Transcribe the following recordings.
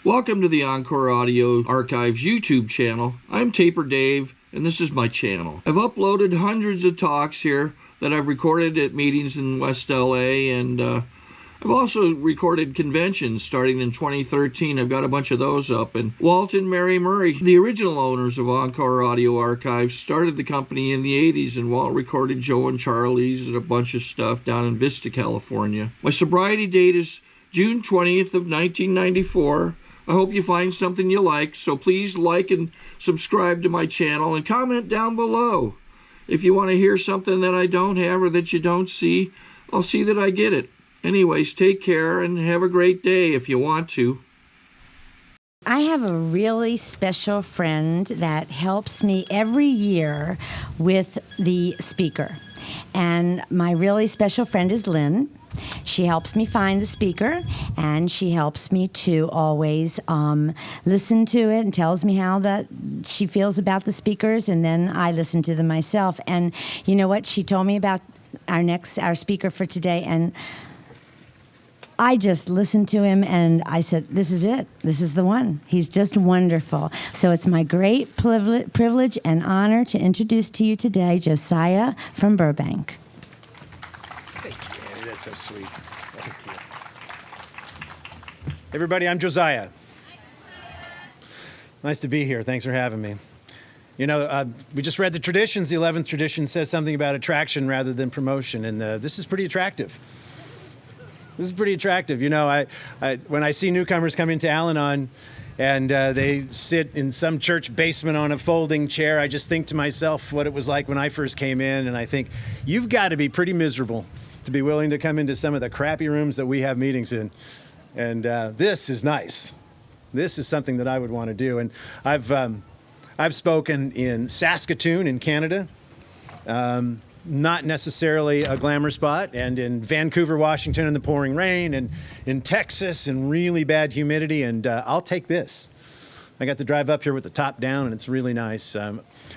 Welcome to the Encore Audio Archives YouTube channel. I'm Taper Dave, and this is my channel. I've uploaded hundreds of talks here that I've recorded at meetings in West LA, and I've also recorded conventions starting in 2013. I've got a bunch of those up. And Walt and Mary Murray, the original owners of Encore Audio Archives, started the company in the 80s, and Walt recorded Joe and Charlie's and a bunch of stuff down in Vista, California. My sobriety date is June 20th of 1994. I hope you find something you like, so please like and subscribe to my channel and comment down below. If you want to hear something that I don't have or that you don't see, I'll see that I get it. Anyways, take care and have a great day if you want to. I have a really special friend that helps me every year with the speaker. And my really special friend is Lynn. She helps me find the speaker, and she helps me to always listen to it and tells me how that she feels about the speakers, and then I listen to them myself. And you know what? She told me about our speaker for today, and I just listened to him, and I said, this is it. This is the one. He's just wonderful. So it's my great privilege and honor to introduce to you today Josiah from Burbank. Thank you, Annie. That's so sweet. Thank you. Everybody, I'm Josiah. Nice to be here. Thanks for having me. You know, we just read the traditions. The 11th tradition says something about attraction rather than promotion, and this is pretty attractive. This is pretty attractive. You know, when I see newcomers come into Al-Anon and they sit in some church basement on a folding chair, I just think to myself what it was like when I first came in, and I think, you've got to be pretty miserable to be willing to come into some of the crappy rooms that we have meetings in. And this is nice. This is something that I would want to do. And I've spoken in Saskatoon in Canada. Not necessarily a glamour spot, and in Vancouver, Washington in the pouring rain, and in Texas in really bad humidity, and I'll take this. I got to drive up here with the top down, and it's really nice. I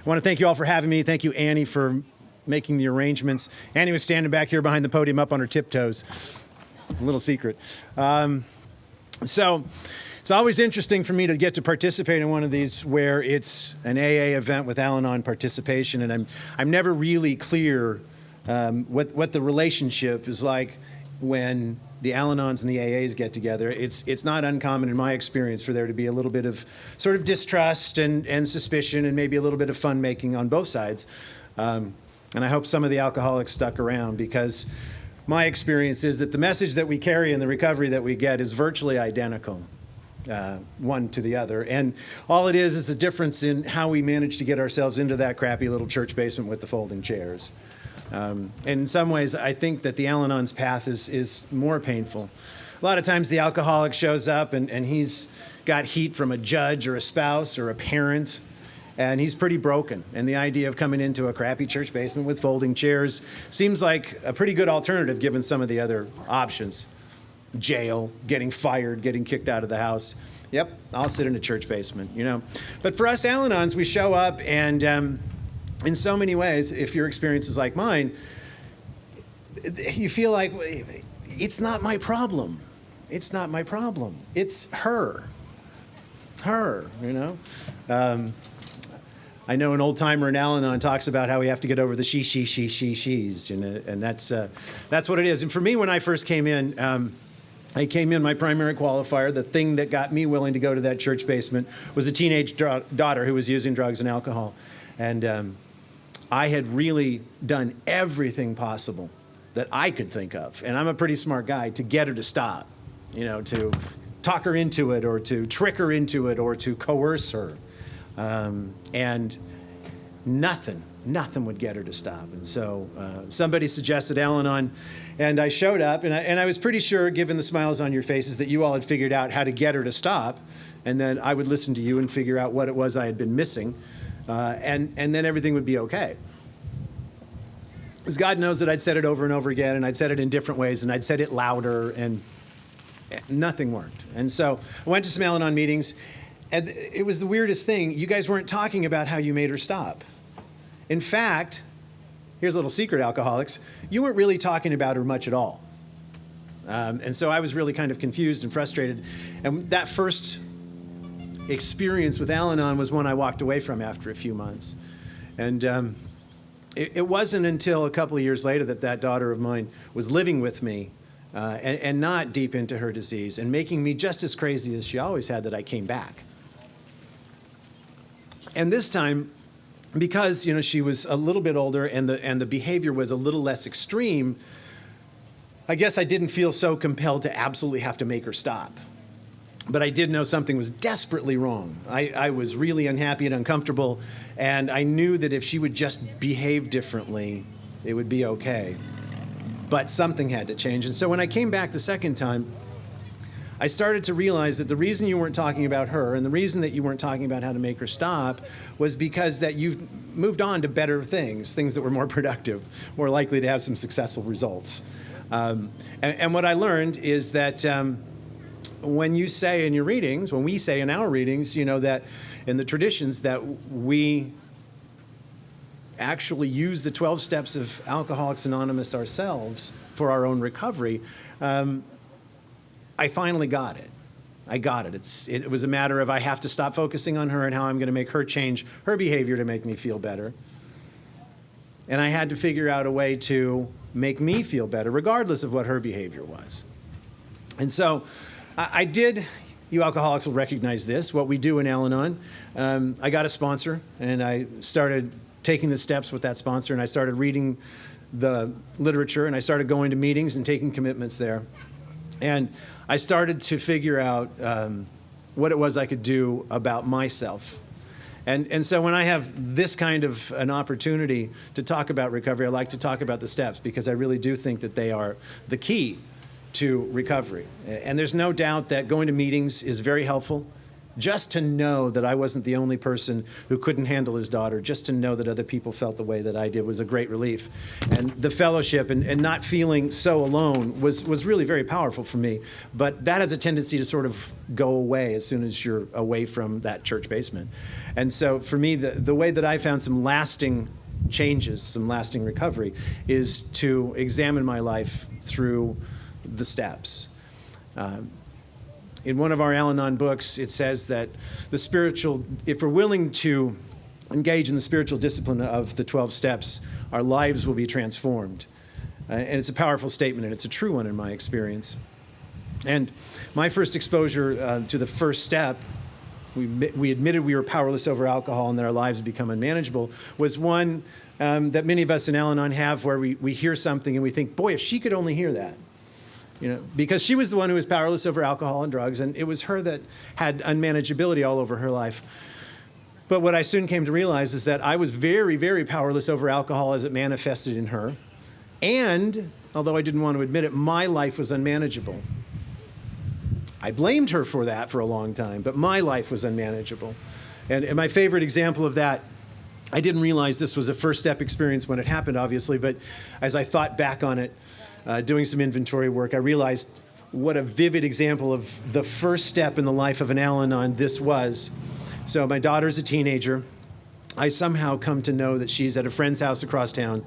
want to thank you all for having me. Thank you, Annie, for making the arrangements. Annie was standing back here behind the podium up on her tiptoes. A little secret. So it's always interesting for me to get to participate in one of these where it's an AA event with Al-Anon participation, and I'm never really clear what the relationship is like when the Al-Anons and the AAs get together. It's not uncommon in my experience for there to be a little bit of sort of distrust and suspicion and maybe a little bit of fun making on both sides. And I hope some of the alcoholics stuck around, because my experience is that the message that we carry and the recovery that we get is virtually identical. One to the other, and all it is a difference in how we manage to get ourselves into that crappy little church basement with the folding chairs. And in some ways, I think that the Al-Anon's path is more painful. A lot of times the alcoholic shows up and he's got heat from a judge or a spouse or a parent, and he's pretty broken. And the idea of coming into a crappy church basement with folding chairs seems like a pretty good alternative given some of the other options. Jail, getting fired, getting kicked out of the house. Yep, I'll sit in a church basement, you know. But for us Al-Anons, we show up, and in so many ways, if your experience is like mine, you feel like, it's not my problem. It's not my problem. It's her. Her, you know. I know an old timer in Al-Anon talks about how we have to get over the she's, you know, and that's what it is. And for me, when I first came in, I came in, my primary qualifier, the thing that got me willing to go to that church basement, was a teenage daughter who was using drugs and alcohol. And I had really done everything possible that I could think of, and I'm a pretty smart guy, to get her to stop, you know, to talk her into it, or to trick her into it, or to coerce her. And nothing would get her to stop. And so somebody suggested Al-Anon, and I showed up, and I was pretty sure, given the smiles on your faces, that you all had figured out how to get her to stop, and then I would listen to you and figure out what it was I had been missing, and then everything would be okay. Because God knows that I'd said it over and over again, and I'd said it in different ways, and I'd said it louder, and nothing worked. And so I went to some Al-Anon meetings, and it was the weirdest thing. You guys weren't talking about how you made her stop. In fact, here's a little secret, alcoholics, you weren't really talking about her much at all. And so I was really kind of confused and frustrated. And that first experience with Al-Anon was one I walked away from after a few months. And it wasn't until a couple of years later that that daughter of mine was living with me and not deep into her disease and making me just as crazy as she always had that I came back. And this time, because she was a little bit older and the behavior was a little less extreme, I guess I didn't feel so compelled to absolutely have to make her stop. But I did know something was desperately wrong. I was really unhappy and uncomfortable, and I knew that if she would just behave differently, it would be okay. But something had to change. And so when I came back the second time, I started to realize that the reason you weren't talking about her and the reason that you weren't talking about how to make her stop was because that you've moved on to better things that were more productive, more likely to have some successful results. And what I learned is that when you say in your readings, when we say in our readings, that in the traditions that we actually use the 12 steps of Alcoholics Anonymous ourselves for our own recovery, I finally got it. I got it. It was a matter of I have to stop focusing on her and how I'm going to make her change her behavior to make me feel better. And I had to figure out a way to make me feel better, regardless of what her behavior was. And so I did, you alcoholics will recognize this, what we do in Al-Anon. I got a sponsor, and I started taking the steps with that sponsor, and I started reading the literature, and I started going to meetings and taking commitments there. And I started to figure out what it was I could do about myself. And so when I have this kind of an opportunity to talk about recovery, I like to talk about the steps because I really do think that they are the key to recovery. And there's no doubt that going to meetings is very helpful. Just to know that I wasn't the only person who couldn't handle his daughter, just to know that other people felt the way that I did was a great relief. And the fellowship and not feeling so alone was really very powerful for me. But that has a tendency to sort of go away as soon as you're away from that church basement. And so for me, the way that I found some lasting changes, some lasting recovery, is to examine my life through the steps. In one of our Al-Anon books, it says that if we're willing to engage in the spiritual discipline of the 12 steps, our lives will be transformed. And it's a powerful statement, and it's a true one in my experience. And my first exposure to the first step, we admitted we were powerless over alcohol and that our lives had become unmanageable, was one that many of us in Al-Anon have where we hear something and we think, boy, if she could only hear that. Because she was the one who was powerless over alcohol and drugs, and it was her that had unmanageability all over her life. But what I soon came to realize is that I was very, very powerless over alcohol as it manifested in her. And, although I didn't want to admit it, my life was unmanageable. I blamed her for that for a long time, but my life was unmanageable. And my favorite example of that, I didn't realize this was a first step experience when it happened, obviously, but as I thought back on it, doing some inventory work, I realized what a vivid example of the first step in the life of an Al-Anon this was. So my daughter's a teenager. I somehow come to know that she's at a friend's house across town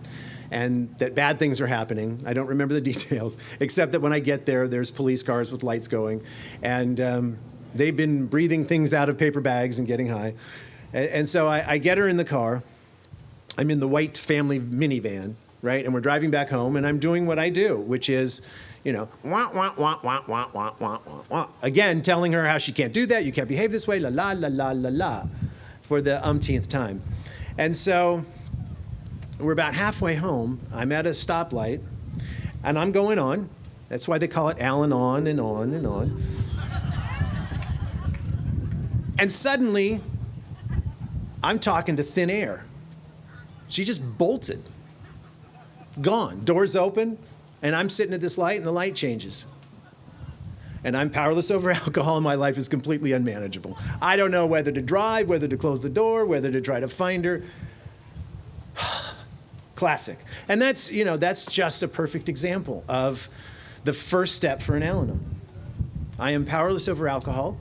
and that bad things are happening. I don't remember the details, except that when I get there, there's police cars with lights going. And they've been breathing things out of paper bags and getting high. And so I get her in the car. I'm in the white family minivan. Right? And we're driving back home, and I'm doing what I do, which is, wah, wah, wah, wah, wah, wah, wah, wah, wah. Again, telling her how she can't do that, you can't behave this way, la, la, la, la, la, la, for the umpteenth time. And so we're about halfway home. I'm at a stoplight, and I'm going on. That's why they call it Al-Anon and on and on. And suddenly, I'm talking to thin air. She just bolted. Gone. Doors open, and I'm sitting at this light, and the light changes. And I'm powerless over alcohol, and my life is completely unmanageable. I don't know whether to drive, whether to close the door, whether to try to find her. Classic. And that's just a perfect example of the first step for an Al-Anon. I am powerless over alcohol,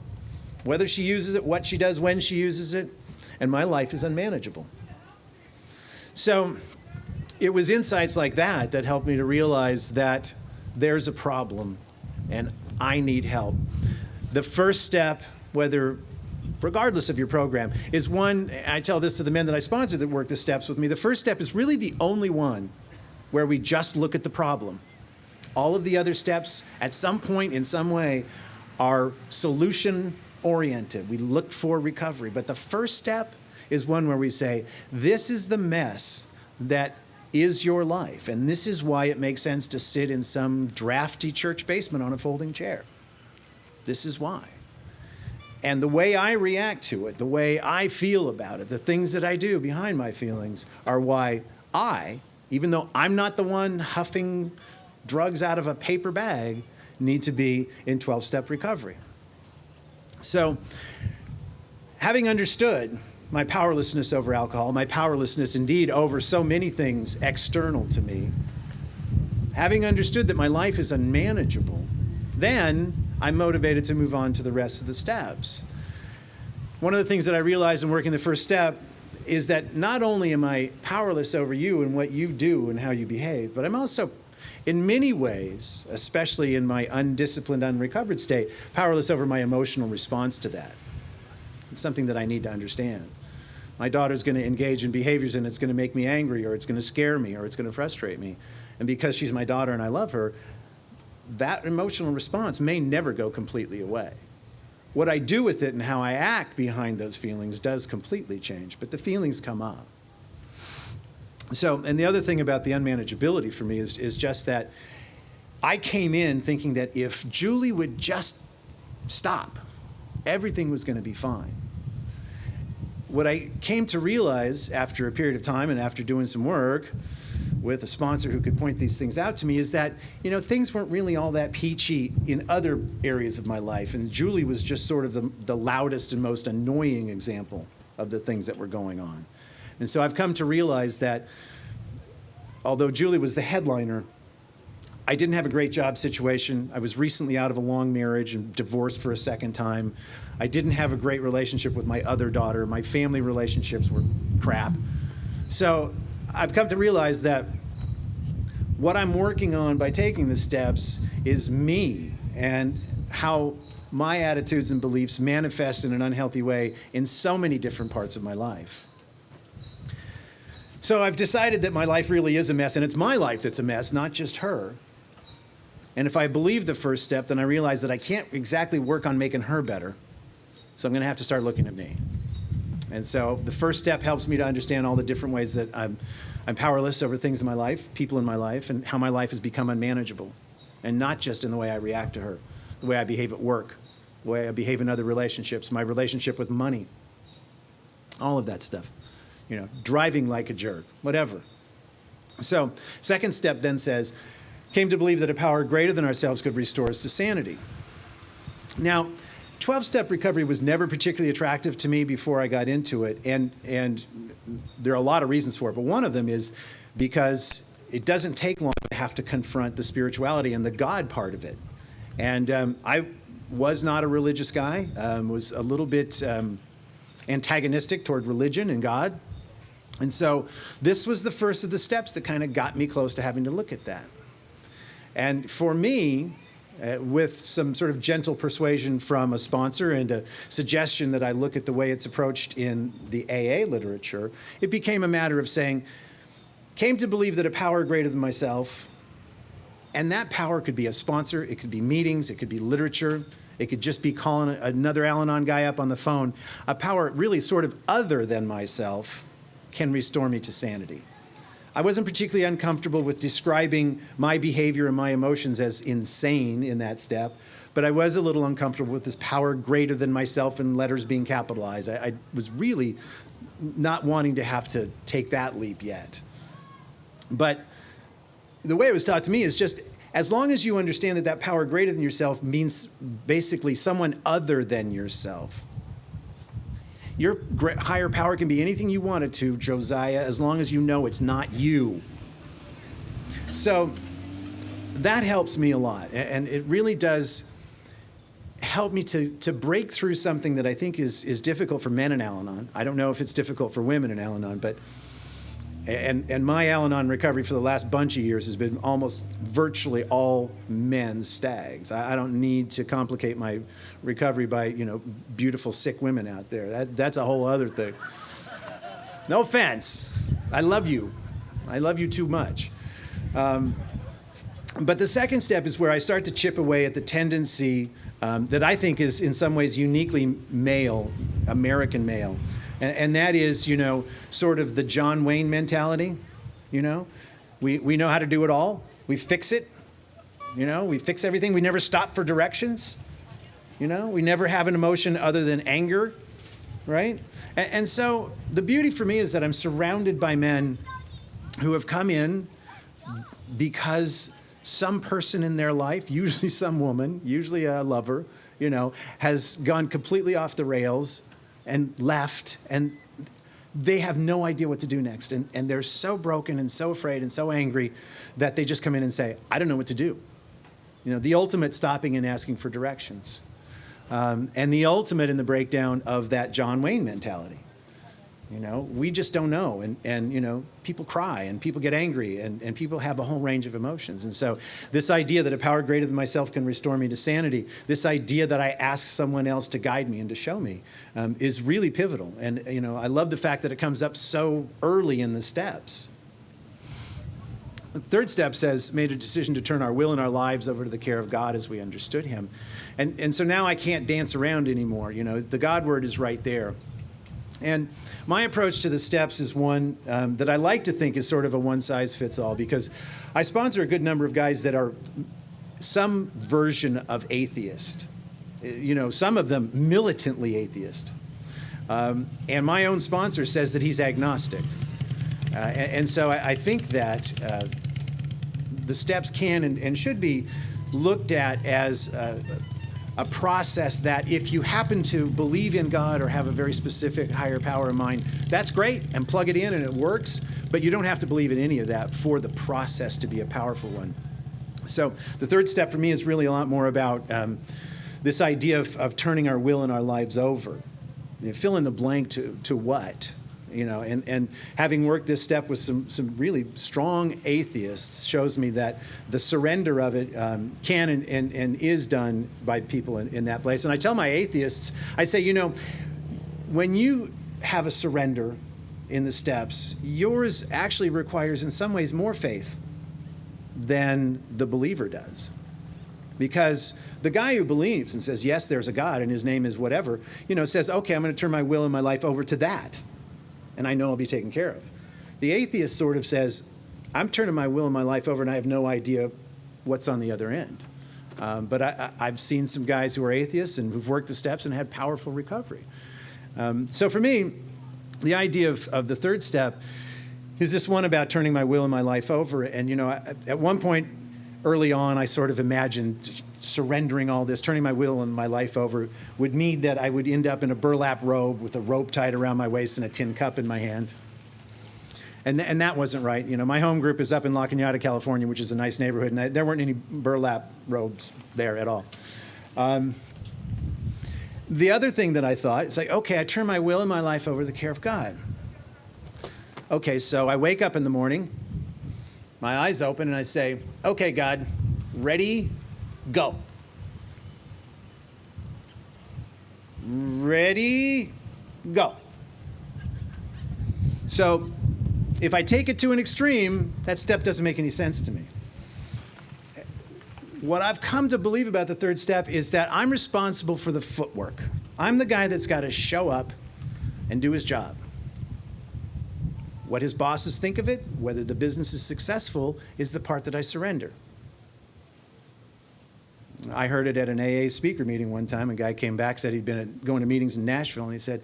whether she uses it, what she does, when she uses it, and my life is unmanageable. So it was insights like that that helped me to realize that there's a problem and I need help. The first step, whether regardless of your program, is one, and I tell this to the men that I sponsor that work the steps with me, the first step is really the only one where we just look at the problem. All of the other steps, at some point, in some way, are solution-oriented. We look for recovery. But the first step is one where we say, this is the mess that is your life, and this is why it makes sense to sit in some drafty church basement on a folding chair. This is why. And the way I react to it, the way I feel about it, the things that I do behind my feelings are why I, even though I'm not the one huffing drugs out of a paper bag, need to be in 12-step recovery. So, having understood my powerlessness over alcohol, my powerlessness indeed over so many things external to me, having understood that my life is unmanageable, then I'm motivated to move on to the rest of the steps. One of the things that I realized in working the first step is that not only am I powerless over you and what you do and how you behave, but I'm also, in many ways, especially in my undisciplined, unrecovered state, powerless over my emotional response to that. It's something that I need to understand. My daughter's going to engage in behaviors and it's going to make me angry, or it's going to scare me, or it's going to frustrate me. And because she's my daughter and I love her, that emotional response may never go completely away. What I do with it and how I act behind those feelings does completely change, but the feelings come up. So, and the other thing about the unmanageability for me is just that I came in thinking that if Julie would just stop, everything was going to be fine. What I came to realize after a period of time and after doing some work with a sponsor who could point these things out to me is that, you know, things weren't really all that peachy in other areas of my life. And Julie was just sort of the loudest and most annoying example of the things that were going on. And so I've come to realize that although Julie was the headliner, I didn't have a great job situation. I was recently out of a long marriage and divorced for a second time. I didn't have a great relationship with my other daughter. My family relationships were crap. So I've come to realize that what I'm working on by taking the steps is me and how my attitudes and beliefs manifest in an unhealthy way in so many different parts of my life. So I've decided that my life really is a mess, and it's my life that's a mess, not just her. And if I believe the first step, then I realize that I can't exactly work on making her better. So I'm going to have to start looking at me. And so the first step helps me to understand all the different ways that I'm powerless over things in my life, people in my life, and how my life has become unmanageable. And not just in the way I react to her, the way I behave at work, the way I behave in other relationships, my relationship with money, all of that stuff. You know, driving like a jerk, whatever. So, second step then says, came to believe that a power greater than ourselves could restore us to sanity. Now, 12-step recovery was never particularly attractive to me before I got into it, and there are a lot of reasons for it, but one of them is because it doesn't take long to have to confront the spirituality and the God part of it. And I was not a religious guy, was a little bit antagonistic toward religion and God. And so this was the first of the steps that kind of got me close to having to look at that. And for me, with some sort of gentle persuasion from a sponsor and a suggestion that I look at the way it's approached in the AA literature, it became a matter of saying, came to believe that a power greater than myself, and that power could be a sponsor, it could be meetings, it could be literature, it could just be calling another Al-Anon guy up on the phone, a power really sort of other than myself can restore me to sanity. I wasn't particularly uncomfortable with describing my behavior and my emotions as insane in that step, but I was a little uncomfortable with this power greater than myself and letters being capitalized. I was really not wanting to have to take that leap yet. But the way it was taught to me is just, as long as you understand that that power greater than yourself means basically someone other than yourself. Your higher power can be anything you want it to, Josiah, as long as you know it's not you. So that helps me a lot, and it really does help me to break through something that I think is difficult for men in Al-Anon. I don't know if it's difficult for women in Al-Anon, but And my Al-Anon recovery for the last bunch of years has been almost virtually all men's stags. I don't need to complicate my recovery by, beautiful, sick women out there. That's a whole other thing. No offense. I love you. I love you too much. But the second step is where I start to chip away at the tendency that I think is in some ways uniquely male, American male. And that is, sort of the John Wayne mentality. We know how to do it all. We fix it. We fix everything. We never stop for directions. We never have an emotion other than anger, right? And so the beauty for me is that I'm surrounded by men who have come in because some person in their life, usually some woman, usually a lover, has gone completely off the rails and left, and they have no idea what to do next. And they're so broken and so afraid and so angry that they just come in and say, I don't know what to do. The ultimate stopping and asking for directions. And the ultimate in the breakdown of that John Wayne mentality. We just don't know. And people cry and people get angry and people have a whole range of emotions. And so this idea that a power greater than myself can restore me to sanity, this idea that I ask someone else to guide me and to show me is really pivotal. And, I love the fact that it comes up so early in the steps. The third step says, made a decision to turn our will and our lives over to the care of God as we understood him. And so now I can't dance around anymore. The God word is right there. And my approach to the steps is one that I like to think is sort of a one-size-fits-all, because I sponsor a good number of guys that are some version of atheist. Some of them militantly atheist. And my own sponsor says that he's agnostic. And so I think that the steps can and should be looked at as a process that if you happen to believe in God or have a very specific higher power in mind, that's great, and plug it in and it works, but you don't have to believe in any of that for the process to be a powerful one. So the third step for me is really a lot more about this idea of turning our will and our lives over. Fill in the blank to what? And having worked this step with some really strong atheists shows me that the surrender of it can and is done by people in that place. And I tell my atheists, I say, when you have a surrender in the steps, yours actually requires in some ways more faith than the believer does. Because the guy who believes and says, yes, there's a God and his name is whatever, says, okay, I'm going to turn my will and my life over to that. And I know I'll be taken care of. The atheist sort of says, I'm turning my will and my life over and I have no idea what's on the other end. But I've seen some guys who are atheists and who've worked the steps and had powerful recovery. So for me, the idea of the third step is this one about turning my will and my life over. And, at one point early on, I sort of imagined surrendering all this, turning my will and my life over, would mean that I would end up in a burlap robe with a rope tied around my waist and a tin cup in my hand. And that wasn't right. My home group is up in La Cañada, California, which is a nice neighborhood, and there weren't any burlap robes there at all. The other thing that I thought is okay, I turn my will and my life over to the care of God. Okay, so I wake up in the morning, my eyes open, and I say, okay, God, ready, go. Ready, go. So if I take it to an extreme, that step doesn't make any sense to me. What I've come to believe about the third step is that I'm responsible for the footwork. I'm the guy that's got to show up and do his job. What his bosses think of it, whether the business is successful, is the part that I surrender. I heard it at an AA speaker meeting one time. A guy came back, said he'd been going to meetings in Nashville, and he said,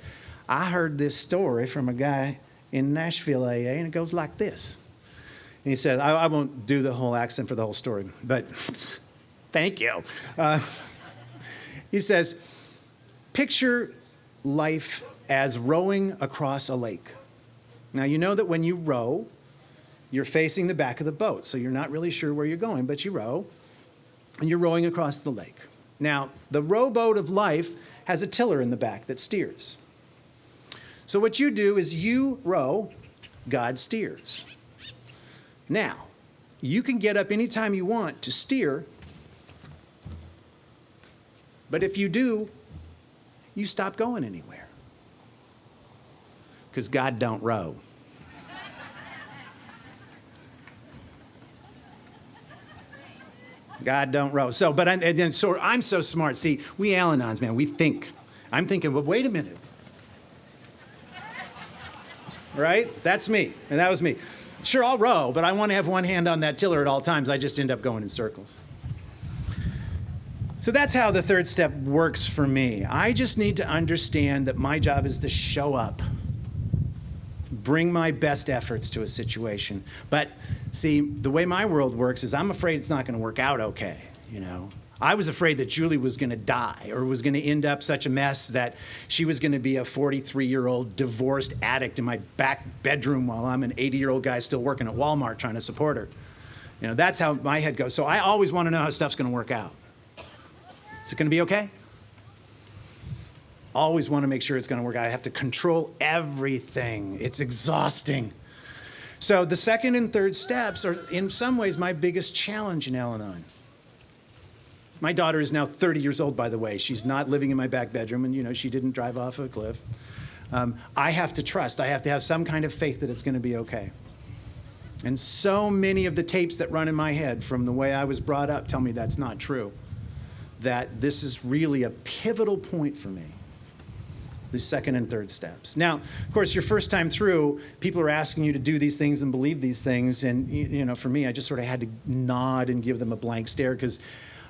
I heard this story from a guy in Nashville AA, and it goes like this. And he said, I won't do the whole accent for the whole story, but thank you. He says, picture life as rowing across a lake. Now, you know that when you row, you're facing the back of the boat, so you're not really sure where you're going, but you row, and you're rowing across the lake. Now, the rowboat of life has a tiller in the back that steers. So what you do is you row God steers. Now, you can get up anytime you want to steer, but if you do, you stop going anywhere. Because God don't row. God don't row. So, but I'm so smart. See, we Al-Anons, man, we think. I'm thinking, well, wait a minute. Right? That's me, and that was me. Sure, I'll row, but I want to have one hand on that tiller at all times. I just end up going in circles. So that's how the third step works for me. I just need to understand that my job is to show up, bring my best efforts to a situation. But see, the way my world works is I'm afraid it's not going to work out okay, you know. I was afraid that Julie was going to die or was going to end up such a mess that she was going to be a 43-year-old divorced addict in my back bedroom while I'm an 80-year-old guy still working at Walmart trying to support her. You know, that's how my head goes. So I always want to know how stuff's going to work out. Is it going to be okay? Always want to make sure it's going to work out. I have to control everything. It's exhausting. So the second and third steps are, in some ways, my biggest challenge in Al-Anon. My daughter is now 30 years old, by the way. She's not living in my back bedroom, and, you know, she didn't drive off a cliff. I have to trust. I have to have some kind of faith that it's going to be okay. And so many of the tapes that run in my head from the way I was brought up tell me that's not true, that this is really a pivotal point for me, the second and third steps. Now, of course, your first time through, people are asking you to do these things and believe these things, and, you know, for me, I just sort of had to nod and give them a blank stare because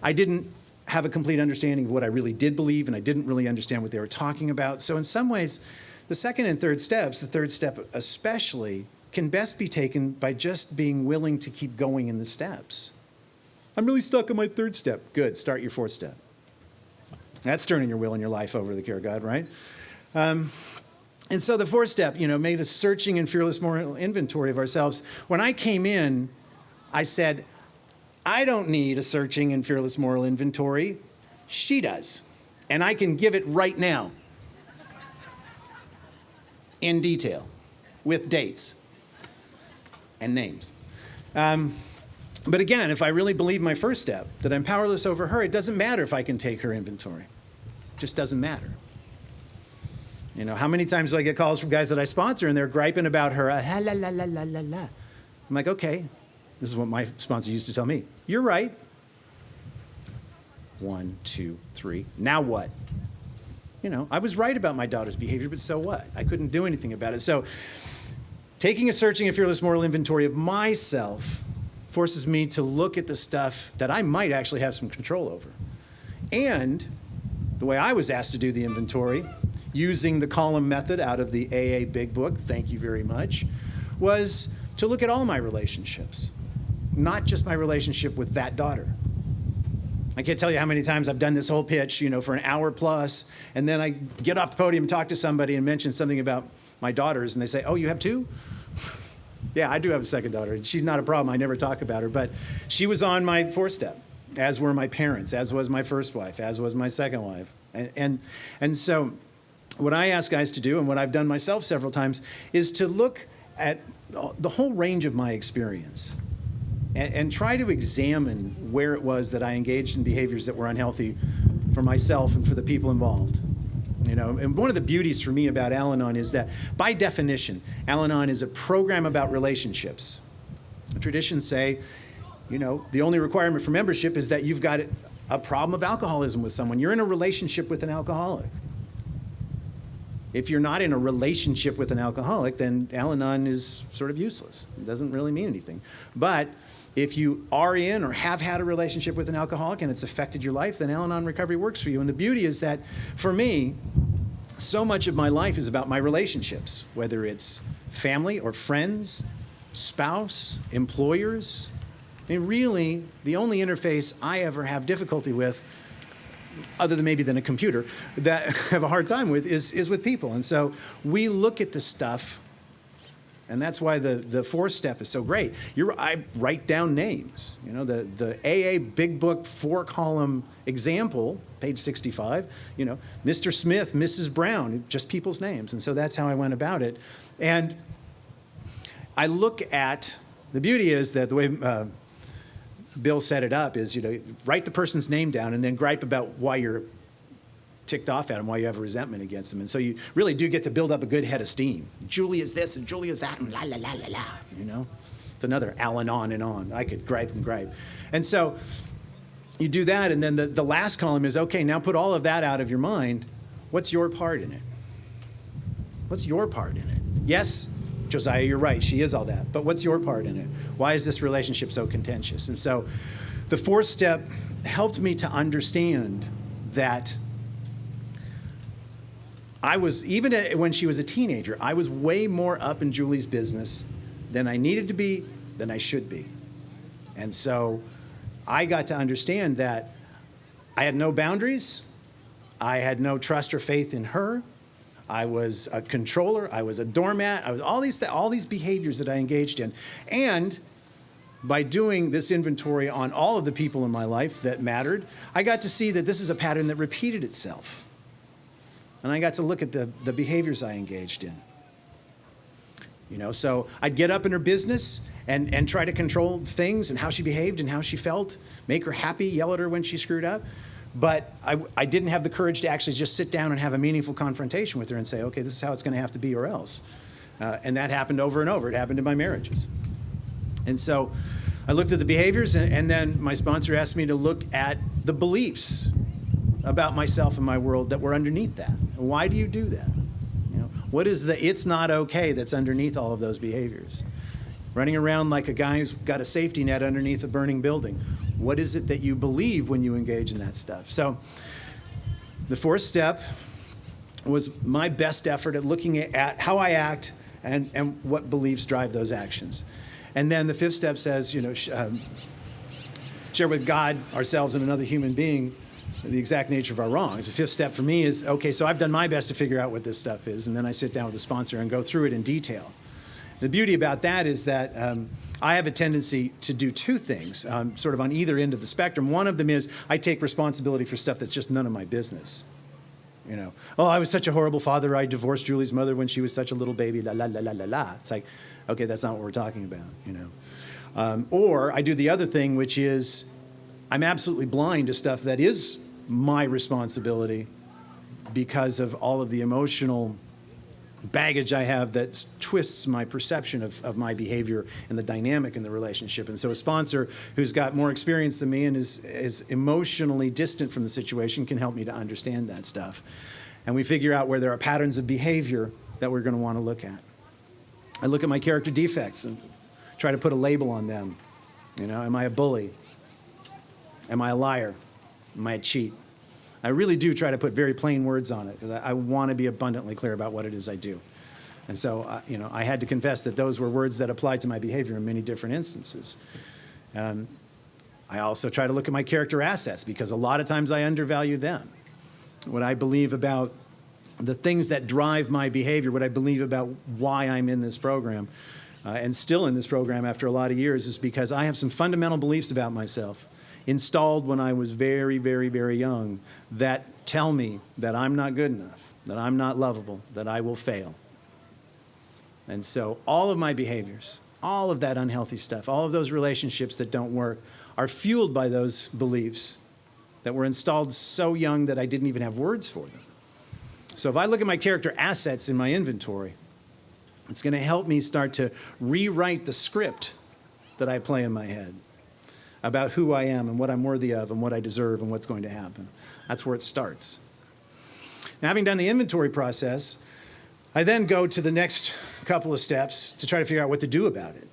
I didn't have a complete understanding of what I really did believe, and I didn't really understand what they were talking about. So in some ways, the second and third steps, the third step especially, can best be taken by just being willing to keep going in the steps. I'm really stuck on my third step. Good, start your fourth step. That's turning your will and your life over to the care of God, right? And so the fourth step, you know, made a searching and fearless moral inventory of ourselves. When I came in, I said, I don't need a searching and fearless moral inventory. She does. And I can give it right now. In detail. With dates. And names. But again, if I really believe my first step, that I'm powerless over her, it doesn't matter if I can take her inventory. It just doesn't matter. You know, how many times do I get calls from guys that I sponsor and they're griping about her, la la la la la la la. I'm like, okay. This is what my sponsor used to tell me. You're right. 1, 2, 3. Now what? You know, I was right about my daughter's behavior, but so what? I couldn't do anything about it. So taking a searching and fearless moral inventory of myself forces me to look at the stuff that I might actually have some control over. And the way I was asked to do the inventory, using the column method out of the AA Big Book, thank you very much, was to look at all my relationships. Not just my relationship with that daughter. I can't tell you how many times I've done this whole pitch, you know, for an hour plus, and then I get off the podium and talk to somebody and mention something about my daughters, and they say, oh, you have two? Yeah, I do have a second daughter. She's not a problem. I never talk about her, but she was on my fourth step, as were my parents, as was my first wife, as was my second wife. And so what I ask guys to do, and what I've done myself several times, is to look at the whole range of my experience. And try to examine where it was that I engaged in behaviors that were unhealthy for myself and for the people involved. You know, and one of the beauties for me about Al-Anon is that, by definition, Al-Anon is a program about relationships. The traditions say, you know, the only requirement for membership is that you've got a problem of alcoholism with someone. You're in a relationship with an alcoholic. If you're not in a relationship with an alcoholic, then Al-Anon is sort of useless. It doesn't really mean anything. But if you are in or have had a relationship with an alcoholic and it's affected your life, then Al-Anon recovery works for you. And the beauty is that, for me, so much of my life is about my relationships, whether it's family or friends, spouse, employers. And really, the only interface I ever have difficulty with, other than maybe a computer, that I have a hard time with, is with people. And so we look at the stuff. And that's why the fourth step is so great. I write down names. You know, the AA Big Book 4-column example, page 65, you know, Mr. Smith, Mrs. Brown, just people's names. And so that's how I went about it. And I look at, the beauty is that the way Bill set it up is, write the person's name down and then gripe about why you're ticked off at them, why you have a resentment against them. And so you really do get to build up a good head of steam. Julie is this and Julie is that and la, la, la, la, la, It's another Alan on and on. I could gripe and gripe. And so you do that, and then the last column is, okay, now put all of that out of your mind. What's your part in it? What's your part in it? Yes, Josiah, you're right. She is all that. But what's your part in it? Why is this relationship so contentious? And so the fourth step helped me to understand that I was, even when she was a teenager, I was way more up in Julie's business than I needed to be, than I should be. And so I got to understand that I had no boundaries. I had no trust or faith in her. I was a controller. I was a doormat. I was all these behaviors that I engaged in. And by doing this inventory on all of the people in my life that mattered, I got to see that this is a pattern that repeated itself. And I got to look at the behaviors I engaged in. So I'd get up in her business and try to control things and how she behaved and how she felt, make her happy, yell at her when she screwed up. But I didn't have the courage to actually just sit down and have a meaningful confrontation with her and say, okay, this is how it's going to have to be or else. And that happened over and over. It happened in my marriages. And so I looked at the behaviors, and then my sponsor asked me to look at the beliefs about myself and my world that were underneath that. Why do you do that? What is the it's not okay that's underneath all of those behaviors? Running around like a guy who's got a safety net underneath a burning building. What is it that you believe when you engage in that stuff? So the fourth step was my best effort at looking at how I act and what beliefs drive those actions. And then the fifth step says, share with God, ourselves, and another human being the exact nature of our wrongs. The fifth step for me is, okay, so I've done my best to figure out what this stuff is, and then I sit down with the sponsor and go through it in detail. The beauty about that is that I have a tendency to do two things, sort of on either end of the spectrum. One of them is I take responsibility for stuff that's just none of my business. Oh, I was such a horrible father. I divorced Julie's mother when she was such a little baby, la, la, la, la, la, la. It's like, okay, that's not what we're talking about, Or I do the other thing, which is I'm absolutely blind to stuff that is my responsibility because of all of the emotional baggage I have that twists my perception of my behavior and the dynamic in the relationship. And so a sponsor who's got more experience than me and is emotionally distant from the situation can help me to understand that stuff. And we figure out where there are patterns of behavior that we're going to want to look at. I look at my character defects and try to put a label on them. Am I a bully? Am I a liar? Am I a cheat? I really do try to put very plain words on it because I want to be abundantly clear about what it is I do. And so, I had to confess that those were words that applied to my behavior in many different instances. I also try to look at my character assets because a lot of times I undervalue them. What I believe about the things that drive my behavior, what I believe about why I'm in this program, and still in this program after a lot of years, is because I have some fundamental beliefs about myself installed when I was very, very, very young that tell me that I'm not good enough, that I'm not lovable, that I will fail. And so all of my behaviors, all of that unhealthy stuff, all of those relationships that don't work are fueled by those beliefs that were installed so young that I didn't even have words for them. So if I look at my character assets in my inventory, it's going to help me start to rewrite the script that I play in my head about who I am and what I'm worthy of and what I deserve and what's going to happen. That's where it starts. Now, having done the inventory process, I then go to the next couple of steps to try to figure out what to do about it.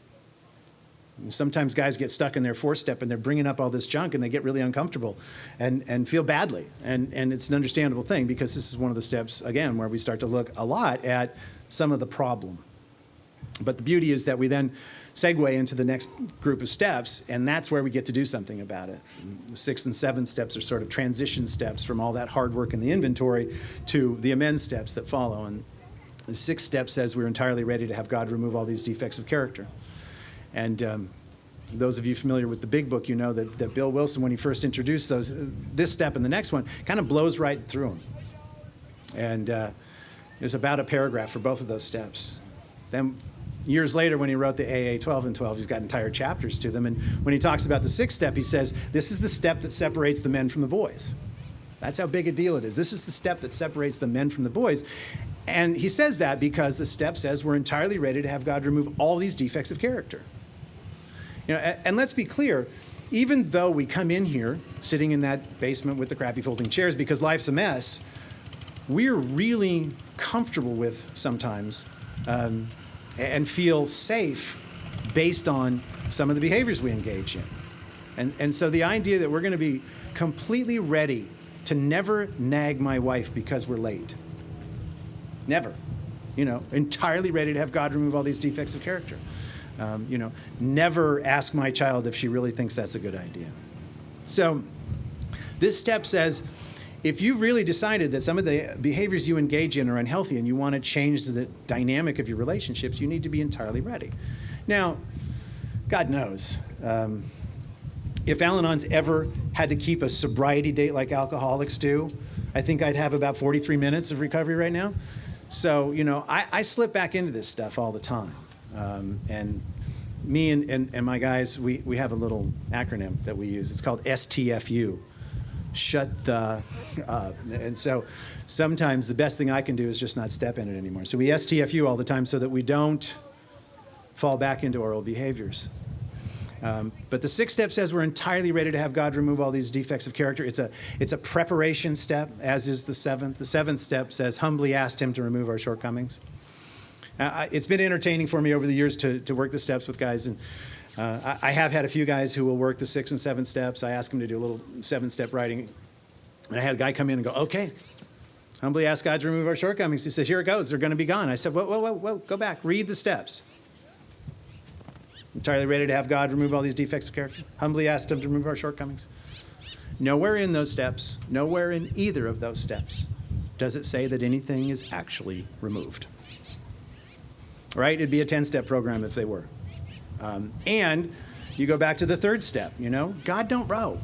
And sometimes guys get stuck in their fourth step and they're bringing up all this junk and they get really uncomfortable and feel badly. And it's an understandable thing because this is one of the steps, again, where we start to look a lot at some of the problem. But the beauty is that we then segue into the next group of steps, and that's where we get to do something about it. And the 6th and 7th steps are sort of transition steps from all that hard work in the inventory to the amends steps that follow. And the 6th step says we're entirely ready to have God remove all these defects of character. And those of you familiar with the Big Book, you know that Bill Wilson, when he first introduced this step and the next one, kind of blows right through them. And there's about a paragraph for both of those steps. Then Years later, when he wrote the AA 12 and 12, he's got entire chapters to them. And when he talks about the sixth step, he says, this is the step that separates the men from the boys. That's how big a deal it is. This is the step that separates the men from the boys. And he says that because the step says we're entirely ready to have God remove all these defects of character. You know, and let's be clear, even though we come in here sitting in that basement with the crappy folding chairs because life's a mess, we're really comfortable with sometimes and feel safe based on some of the behaviors we engage in. And so the idea that we're going to be completely ready to never nag my wife because we're late. Never. You know, entirely ready to have God remove all these defects of character. You know, never ask my child if she really thinks that's a good idea. So this step says, if you've really decided that some of the behaviors you engage in are unhealthy and you want to change the dynamic of your relationships, you need to be entirely ready. Now, God knows, if Al-Anon's ever had to keep a sobriety date like alcoholics do, I think I'd have about 43 minutes of recovery right now. So, you know, I slip back into this stuff all the time. And me and my guys, we have a little acronym that we use. It's called STFU. Shut the up. And so sometimes the best thing I can do is just not step in it anymore. So we STFU all the time so that we don't fall back into our old behaviors. But the sixth step says we're entirely ready to have God remove all these defects of character. It's a preparation step, as is the seventh. The seventh step says humbly ask him to remove our shortcomings. It's been entertaining for me over the years to work the steps with guys. And I have had a few guys who will work the 6 and 7 steps. I ask them to do a little 7-step writing. And I had a guy come in and go, okay, humbly ask God to remove our shortcomings. He says, here it goes. They're going to be gone. I said, whoa, go back. Read the steps. Entirely ready to have God remove all these defects of character. Humbly ask him to remove our shortcomings. Nowhere in those steps, nowhere in either of those steps, does it say that anything is actually removed. Right? It'd be a 10-step program if they were. And you go back to the third step, you know, God don't row.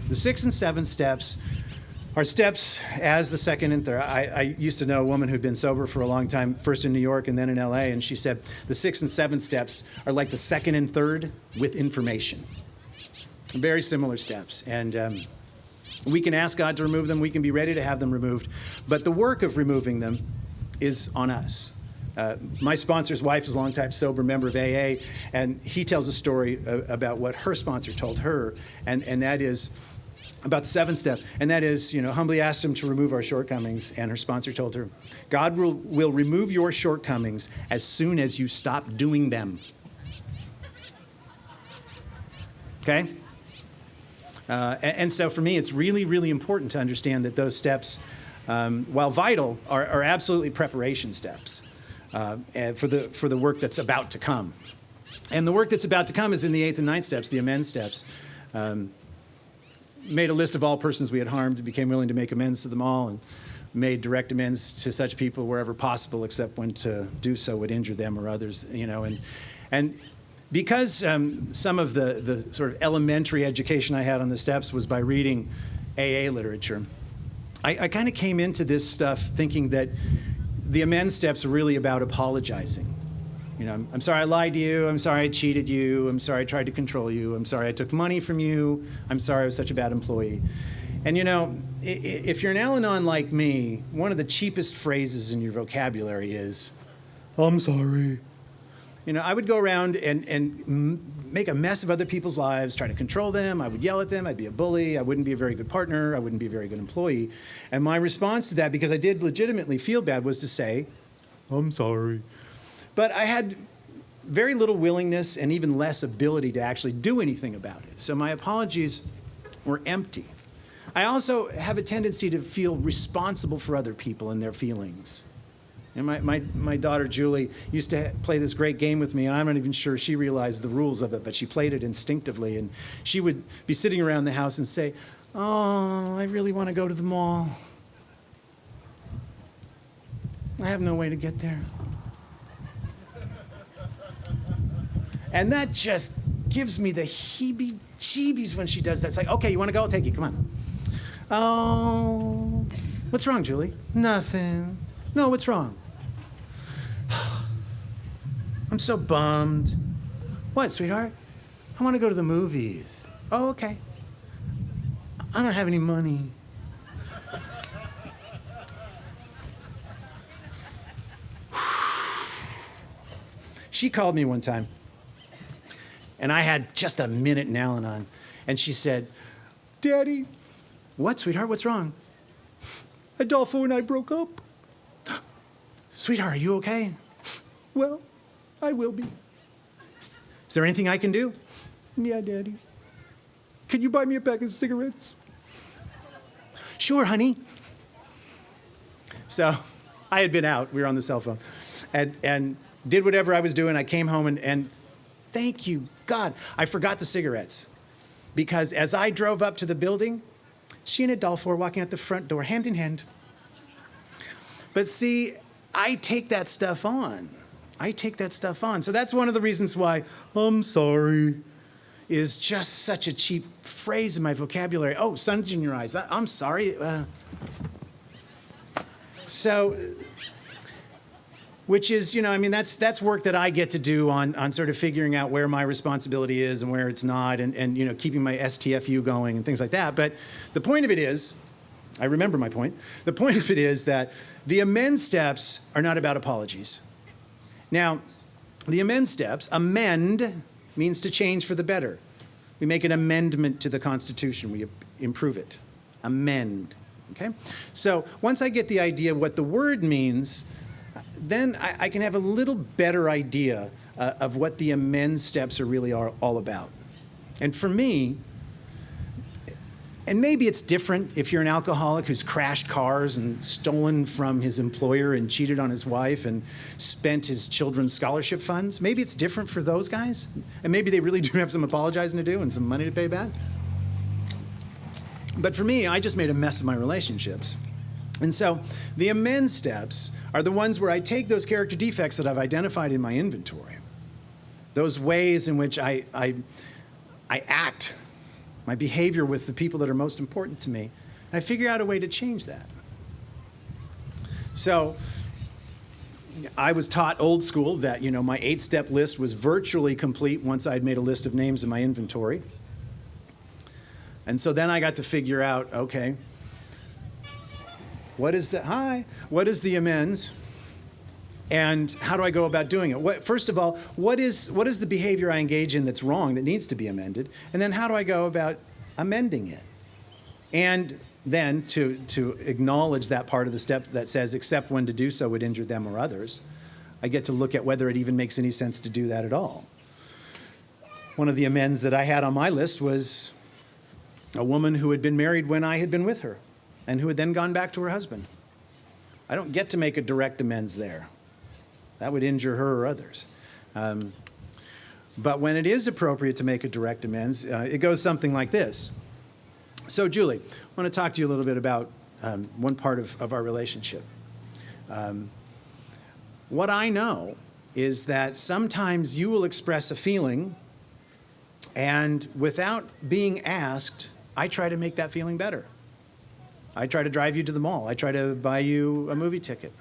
The 6 and 7 steps are steps as the second and third. I used to know a woman who'd been sober for a long time, first in New York and then in LA, and she said the 6 and 7 steps are like the second and third with information. Very similar steps. And we can ask God to remove them. We can be ready to have them removed. But the work of removing them is on us. My sponsor's wife is a long-time sober member of AA, and he tells a story about what her sponsor told her, and that is about the 7th step, and that is, you know, humbly asked him to remove our shortcomings, and her sponsor told her, God will remove your shortcomings as soon as you stop doing them. Okay? And so for me, it's really, really important to understand that those steps, while vital, are absolutely preparation steps. And for the work that's about to come. And the work that's about to come is in the 8th and 9th steps, the amends steps. Made a list of all persons we had harmed, became willing to make amends to them all, and made direct amends to such people wherever possible, except when to do so would injure them or others, you know. And because some of the sort of elementary education I had on the steps was by reading AA literature, I kind of came into this stuff thinking that the amends steps are really about apologizing. You know, I'm sorry I lied to you. I'm sorry I cheated you. I'm sorry I tried to control you. I'm sorry I took money from you. I'm sorry I was such a bad employee. And you know, if you're an Al-Anon like me, one of the cheapest phrases in your vocabulary is, I'm sorry. You know, I would go around and make a mess of other people's lives, try to control them. I would yell at them. I'd be a bully. I wouldn't be a very good partner. I wouldn't be a very good employee. And my response to that, because I did legitimately feel bad, was to say, I'm sorry. But I had very little willingness and even less ability to actually do anything about it. So my apologies were empty. I also have a tendency to feel responsible for other people and their feelings. And my daughter, Julie, used to play this great game with me, and I'm not even sure she realized the rules of it, but she played it instinctively. And she would be sitting around the house and say, oh, I really want to go to the mall. I have no way to get there. And that just gives me the heebie-jeebies when she does that. It's like, okay, you want to go? I'll take you. Come on. Oh, what's wrong, Julie? Nothing. No, what's wrong? I'm so bummed. What, sweetheart? I want to go to the movies. Oh, okay. I don't have any money. She called me one time, and I had just a minute in Al-Anon, and she said, Daddy. What, sweetheart? What's wrong? Adolfo and I broke up. Sweetheart, are you okay? Well, I will be. Is there anything I can do? Yeah, Daddy. Can you buy me a pack of cigarettes? Sure, honey. So I had been out. We were on the cell phone. And did whatever I was doing. I came home and thank you, God, I forgot the cigarettes. Because as I drove up to the building, she and Adolfo were walking out the front door, hand in hand. But see, I take that stuff on. So that's one of the reasons why I'm sorry is just such a cheap phrase in my vocabulary. Oh, sun's in your eyes. I'm sorry. Which is, that's work that I get to do on sort of figuring out where my responsibility is and where it's not, and keeping my STFU going and things like that. But the point of it is, I remember my point. The point of it is that the amend steps are not about apologies. Now, the amend steps, amend means to change for the better. We make an amendment to the Constitution. We improve it. Amend, okay? So once I get the idea of what the word means, then I can have a little better idea of what the amend steps are really all about. And for me, and maybe it's different if you're an alcoholic who's crashed cars and stolen from his employer and cheated on his wife and spent his children's scholarship funds. Maybe it's different for those guys. And maybe they really do have some apologizing to do and some money to pay back. But for me, I just made a mess of my relationships. And so the amend steps are the ones where I take those character defects that I've identified in my inventory, those ways in which I act, my behavior with the people that are most important to me, and I figure out a way to change that. So I was taught old school that, my 8-step list was virtually complete once I'd made a list of names in my inventory. And so then I got to figure out, okay, what is the amends? And how do I go about doing it? First of all, what is the behavior I engage in that's wrong, that needs to be amended? And then how do I go about amending it? And then to acknowledge that part of the step that says, except when to do so would injure them or others, I get to look at whether it even makes any sense to do that at all. One of the amends that I had on my list was a woman who had been married when I had been with her and who had then gone back to her husband. I don't get to make a direct amends there. That would injure her or others. But when it is appropriate to make a direct amends, it goes something like this. So, Julie, I want to talk to you a little bit about one part of our relationship. What I know is that sometimes you will express a feeling, and without being asked, I try to make that feeling better. I try to drive you to the mall. I try to buy you a movie ticket.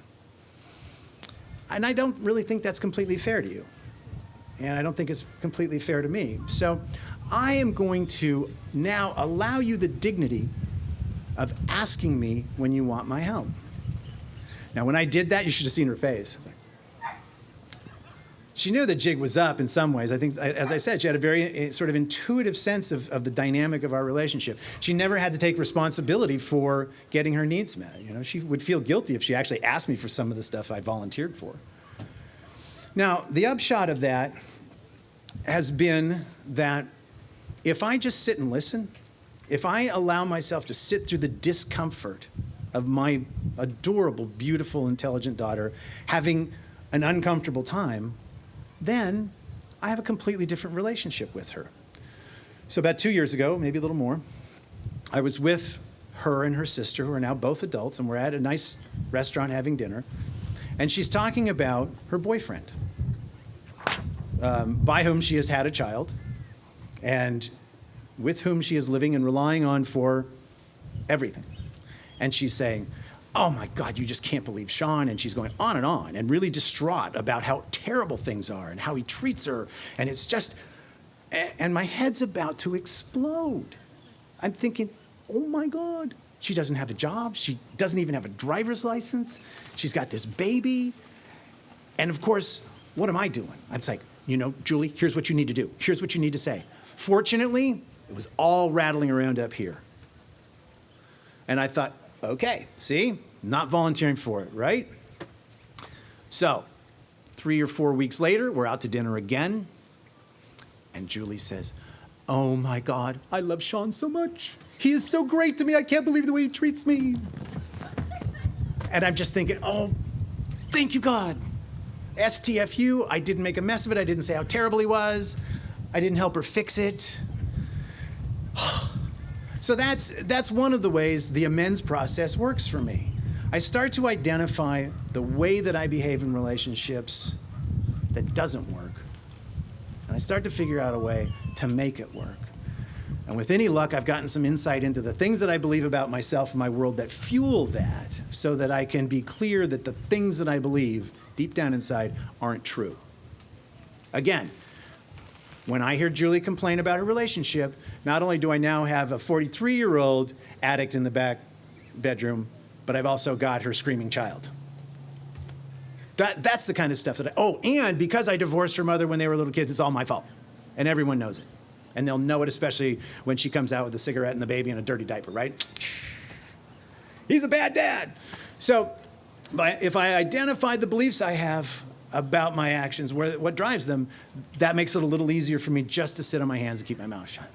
And I don't really think that's completely fair to you. And I don't think it's completely fair to me. So I am going to now allow you the dignity of asking me when you want my help. Now, when I did that, you should have seen her face. She knew the jig was up in some ways. I think, as I said, she had a very sort of intuitive sense of the dynamic of our relationship. She never had to take responsibility for getting her needs met. She would feel guilty if she actually asked me for some of the stuff I volunteered for. Now, the upshot of that has been that if I just sit and listen, if I allow myself to sit through the discomfort of my adorable, beautiful, intelligent daughter having an uncomfortable time, then I have a completely different relationship with her. So about 2 years ago, maybe a little more, I was with her and her sister, who are now both adults, and we're at a nice restaurant having dinner, and she's talking about her boyfriend, by whom she has had a child, and with whom she is living and relying on for everything. And she's saying, oh my God, you just can't believe Sean. And she's going on and really distraught about how terrible things are and how he treats her. And it's just, and my head's about to explode. I'm thinking, oh my God, she doesn't have a job. She doesn't even have a driver's license. She's got this baby. And of course, what am I doing? I'm like, you know, Julie, here's what you need to do. Here's what you need to say. Fortunately, it was all rattling around up here. And I thought, okay, see, not volunteering for it, right? So 3 or 4 weeks later, we're out to dinner again. And Julie says, oh my God, I love Sean so much. He is so great to me. I can't believe the way he treats me. And I'm just thinking, oh, thank you, God. STFU, I didn't make a mess of it. I didn't say how terrible he was. I didn't help her fix it. So that's one of the ways the amends process works for me. I start to identify the way that I behave in relationships that doesn't work. And I start to figure out a way to make it work. And with any luck, I've gotten some insight into the things that I believe about myself and my world that fuel that, so that I can be clear that the things that I believe deep down inside aren't true. Again, when I hear Julie complain about her relationship, not only do I now have a 43-year-old addict in the back bedroom, but I've also got her screaming child. That's the kind of stuff that and because I divorced her mother when they were little kids, it's all my fault. And everyone knows it. And they'll know it, especially when she comes out with a cigarette and the baby in a dirty diaper, right? He's a bad dad. So if I identify the beliefs I have about my actions, what drives them, that makes it a little easier for me just to sit on my hands and keep my mouth shut.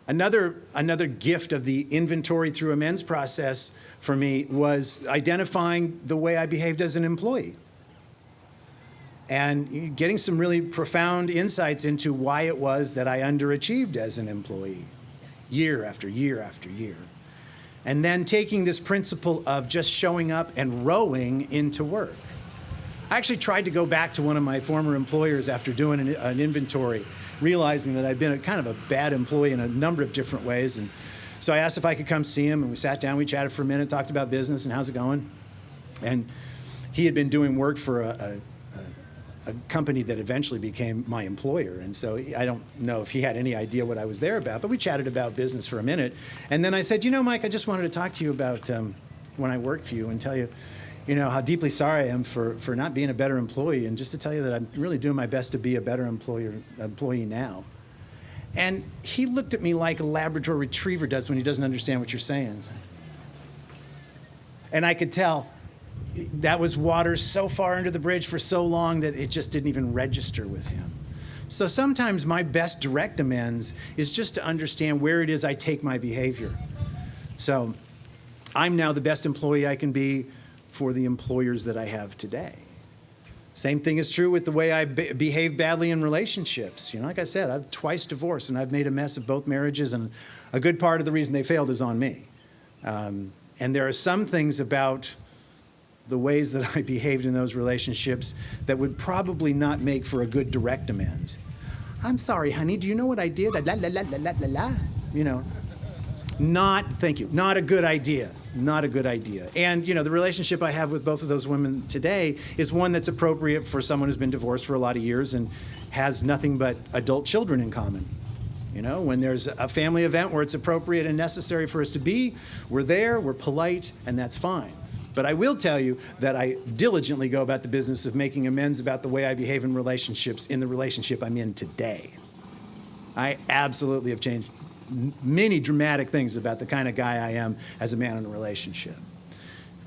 Another gift of the inventory through amends process for me was identifying the way I behaved as an employee and getting some really profound insights into why it was that I underachieved as an employee year after year after year. And then taking this principle of just showing up and rowing into work. I actually tried to go back to one of my former employers after doing an inventory, realizing that I'd been kind of a bad employee in a number of different ways. And so I asked if I could come see him, and we sat down, we chatted for a minute, talked about business and how's it going. And he had been doing work for a company that eventually became my employer. And so I don't know if he had any idea what I was there about, but we chatted about business for a minute. And then I said, you know, Mike, I just wanted to talk to you about when I worked for you and tell you, you know, how deeply sorry I am for not being a better employee, and just to tell you that I'm really doing my best to be a better employee now. And he looked at me like a Labrador retriever does when he doesn't understand what you're saying. And I could tell that was water so far under the bridge for so long that it just didn't even register with him. So sometimes my best direct amends is just to understand where it is I take my behavior. So I'm now the best employee I can be for the employers that I have today. Same thing is true with the way I behave badly in relationships. You know, like I said, I've twice divorced and I've made a mess of both marriages, and a good part of the reason they failed is on me. And there are some things about the ways that I behaved in those relationships that would probably not make for a good direct amends. I'm sorry, honey, do you know what I did? La, la, la, la, la, la, la. You know, thank you, not a good idea. Not a good idea. And, you know, the relationship I have with both of those women today is one that's appropriate for someone who's been divorced for a lot of years and has nothing but adult children in common. You know, when there's a family event where it's appropriate and necessary for us to be, we're there, we're polite, and that's fine. But I will tell you that I diligently go about the business of making amends about the way I behave in relationships in the relationship I'm in today. I absolutely have changed many dramatic things about the kind of guy I am as a man in a relationship.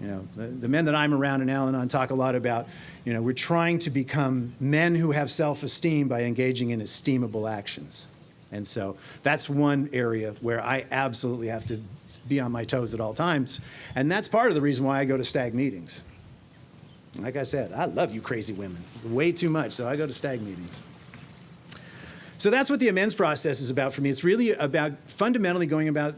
You know, the men that I'm around in Al-Anon talk a lot about, you know, we're trying to become men who have self-esteem by engaging in esteemable actions. And so that's one area where I absolutely have to be on my toes at all times. And that's part of the reason why I go to stag meetings. Like I said, I love you crazy women way too much, so I go to stag meetings. So that's what the amends process is about for me. It's really about fundamentally going about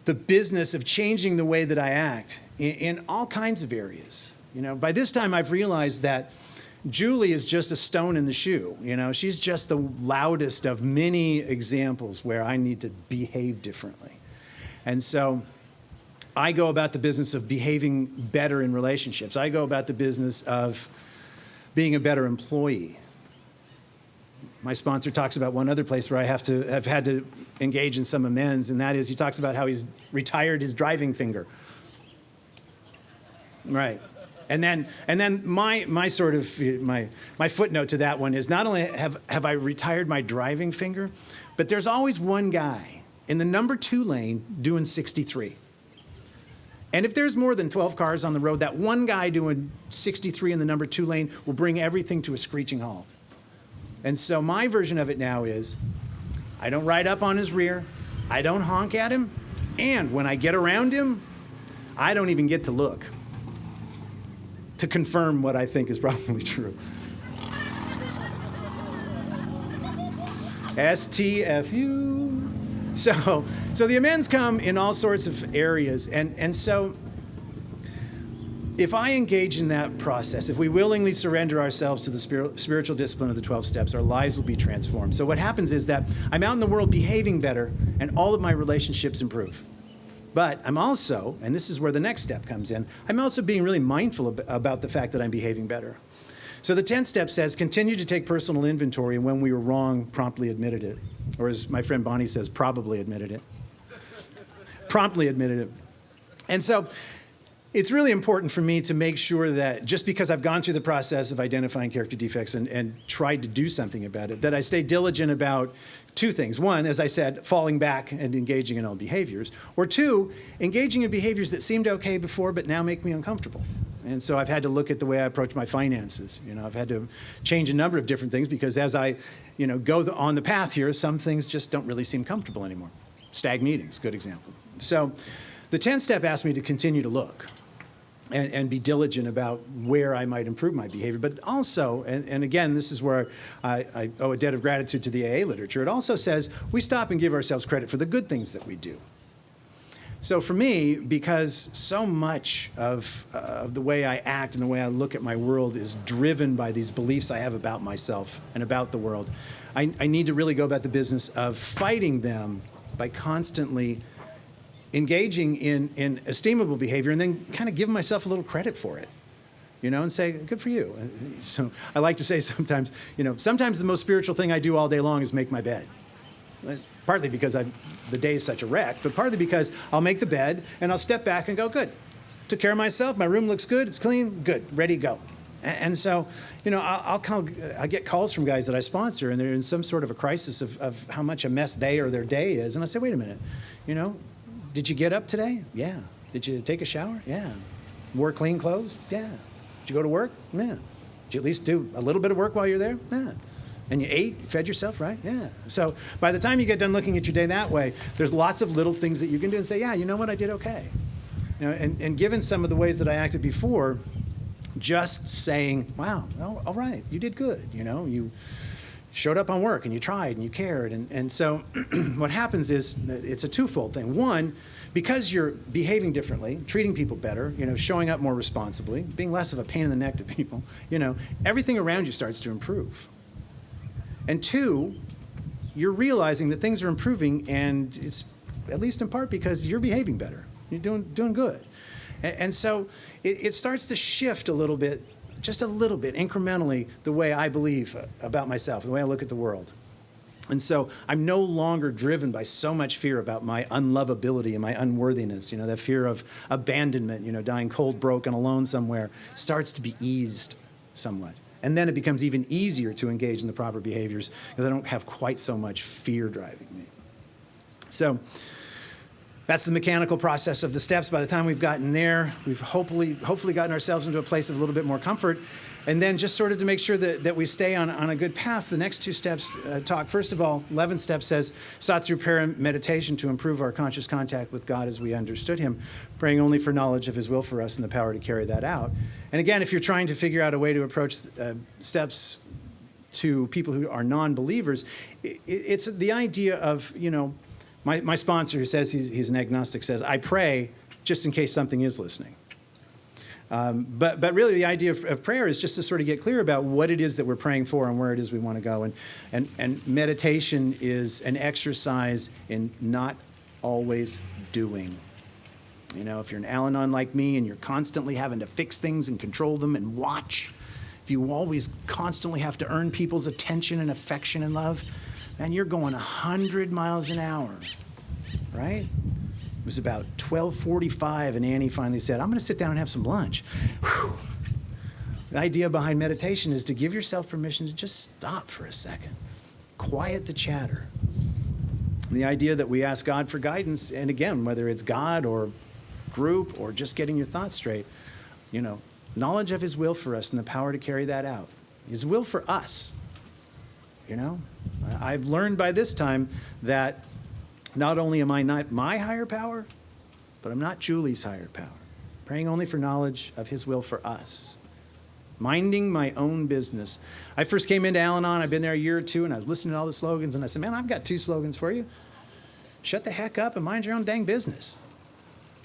the business of changing the way that I act in all kinds of areas. You know, by this time I've realized that Julie is just a stone in the shoe. You know, she's just the loudest of many examples where I need to behave differently. And so I go about the business of behaving better in relationships. I go about the business of being a better employee. My sponsor talks about one other place where I've had to engage in some amends, and that is he talks about how he's retired his driving finger. Right. And then my sort of my footnote to that one is not only have I retired my driving finger, but there's always one guy in the number 2 lane doing 63. And if there's more than 12 cars on the road, that one guy doing 63 in the number 2 lane will bring everything to a screeching halt. And so my version of it now is I don't ride up on his rear, I don't honk at him, and when I get around him, I don't even get to look to confirm what I think is probably true. STFU. So the amends come in all sorts of areas, and so if I engage in that process, if we willingly surrender ourselves to the spiritual discipline of the 12 steps, our lives will be transformed. So what happens is that I'm out in the world behaving better, and all of my relationships improve. But I'm also, and this is where the next step comes in, I'm also being really mindful about the fact that I'm behaving better. So the 10th step says, continue to take personal inventory, and when we were wrong, promptly admitted it. Or as my friend Bonnie says, probably admitted it. Promptly admitted it. And so it's really important for me to make sure that just because I've gone through the process of identifying character defects and tried to do something about it, that I stay diligent about 2 things. 1, as I said, falling back and engaging in old behaviors. Or 2, engaging in behaviors that seemed okay before but now make me uncomfortable. And so I've had to look at the way I approach my finances. I've had to change a number of different things because as I go on the path here, some things just don't really seem comfortable anymore. Stag meetings, good example. So the 10th step asked me to continue to look and be diligent about where I might improve my behavior. But also, and again, this is where I owe a debt of gratitude to the AA literature, it also says we stop and give ourselves credit for the good things that we do. So for me, because so much of the way I act and the way I look at my world is driven by these beliefs I have about myself and about the world, I need to really go about the business of fighting them by constantly engaging in esteemable behavior and then kind of give myself a little credit for it, and say, good for you. So I like to say sometimes, sometimes the most spiritual thing I do all day long is make my bed. Partly because the day is such a wreck, but partly because I'll make the bed and I'll step back and go, good. Took care of myself, my room looks good, it's clean, good, ready to go. And so, I get calls from guys that I sponsor and they're in some sort of a crisis of how much a mess they or their day is. And I say, wait a minute, did you get up today? Yeah. Did you take a shower? Yeah. Wore clean clothes? Yeah. Did you go to work? Yeah. Did you at least do a little bit of work while you're there? Yeah. And you ate, fed yourself, right? Yeah. So by the time you get done looking at your day that way, there's lots of little things that you can do and say, yeah, you know what, I did okay. And given some of the ways that I acted before, just saying, wow, all right, you did good. You showed up on work and you tried and you cared. And so what happens is it's a twofold thing. One, because you're behaving differently, treating people better, showing up more responsibly, being less of a pain in the neck to people, everything around you starts to improve. And 2, you're realizing that things are improving, and it's at least in part because you're behaving better. You're doing good. And so it starts to shift a little bit, just a little bit, incrementally, the way I believe about myself, the way I look at the world. And so I'm no longer driven by so much fear about my unlovability and my unworthiness. That fear of abandonment, dying cold, broke, and alone somewhere starts to be eased somewhat. And then it becomes even easier to engage in the proper behaviors because I don't have quite so much fear driving me. So that's the mechanical process of the steps. By the time we've gotten there, we've hopefully gotten ourselves into a place of a little bit more comfort. And then just sort of to make sure that we stay on a good path, the next 2 steps talk. First of all, 11th step says, sought through prayer and meditation to improve our conscious contact with God as we understood him, praying only for knowledge of his will for us and the power to carry that out. And again, if you're trying to figure out a way to approach steps to people who are non-believers, it's the idea of, my sponsor who says he's an agnostic says, I pray just in case something is listening. But really the idea of prayer is just to sort of get clear about what it is that we're praying for and where it is we want to go. And meditation is an exercise in not always doing. You know, if you're an Al-Anon like me and you're constantly having to fix things and control them and watch, if you always constantly have to earn people's attention and affection and love, man, you're going 100 miles an hour, right? It was about 12:45 and Annie finally said, I'm going to sit down and have some lunch. Whew. The idea behind meditation is to give yourself permission to just stop for a second, quiet the chatter. The idea that we ask God for guidance, and again, whether it's God or group or just getting your thoughts straight, you know, knowledge of his will for us and the power to carry that out. His will for us, you know. I've learned by this time that not only am I not my higher power, but I'm not Julie's higher power. Praying only for knowledge of his will for us. Minding my own business. I first came into Al-Anon, I've been there a year or two, and I was listening to all the slogans, and I said, man, I've got 2 slogans for you. Shut the heck up and mind your own dang business.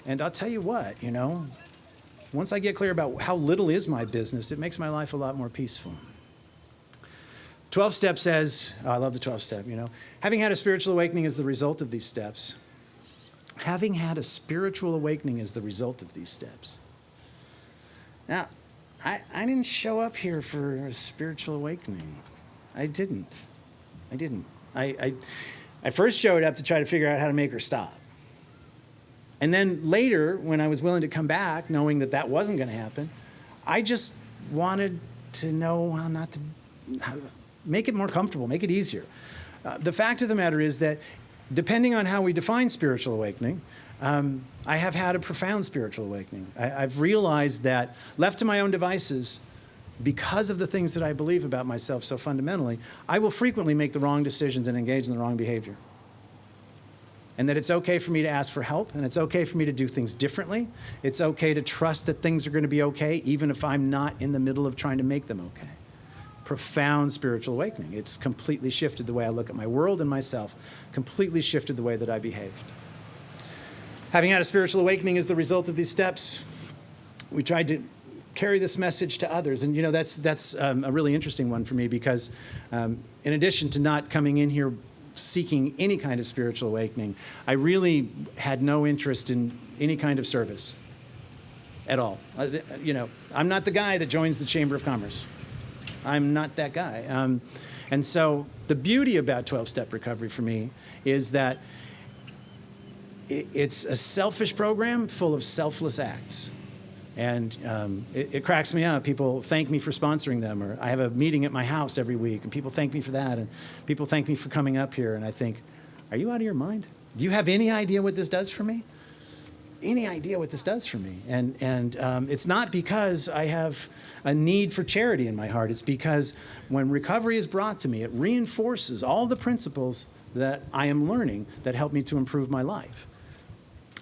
And I'll tell you what, you know, once I get clear about how little is my business, it makes my life a lot more peaceful. 12-step says, oh, I love the 12-step, you know, having had a spiritual awakening as the result of these steps. Having had a spiritual awakening as the result of these steps. Now, I didn't show up here for a spiritual awakening. I didn't. I first showed up to try to figure out how to make her stop. And then later, when I was willing to come back, knowing that that wasn't going to happen, I just wanted to know how not to make it more comfortable, make it easier. The fact of the matter is that depending on how we define spiritual awakening, I have had a profound spiritual awakening. I've realized that left to my own devices, because of the things that I believe about myself so fundamentally, I will frequently make the wrong decisions and engage in the wrong behavior. And that it's okay for me to ask for help, and it's okay for me to do things differently. It's okay to trust that things are going to be okay, even if I'm not in the middle of trying to make them okay. Profound spiritual awakening. It's completely shifted the way I look at my world and myself, completely shifted the way that I behaved. Having had a spiritual awakening as the result of these steps, we tried to carry this message to others. And, you know, that's a really interesting one for me because in addition to not coming in here seeking any kind of spiritual awakening, I really had no interest in any kind of service at all. You know, I'm not the guy that joins the Chamber of Commerce. I'm not that guy. And so the beauty about 12-step recovery for me is that it's a selfish program full of selfless acts. And it cracks me up. People thank me for sponsoring them, or I have a meeting at my house every week, and people thank me for that, and people thank me for coming up here, and I think, are you out of your mind? Do you have any idea what this does for me? Any idea what this does for me? And it's not because I have a need for charity in my heart. It's because when recovery is brought to me, it reinforces all the principles that I am learning that help me to improve my life.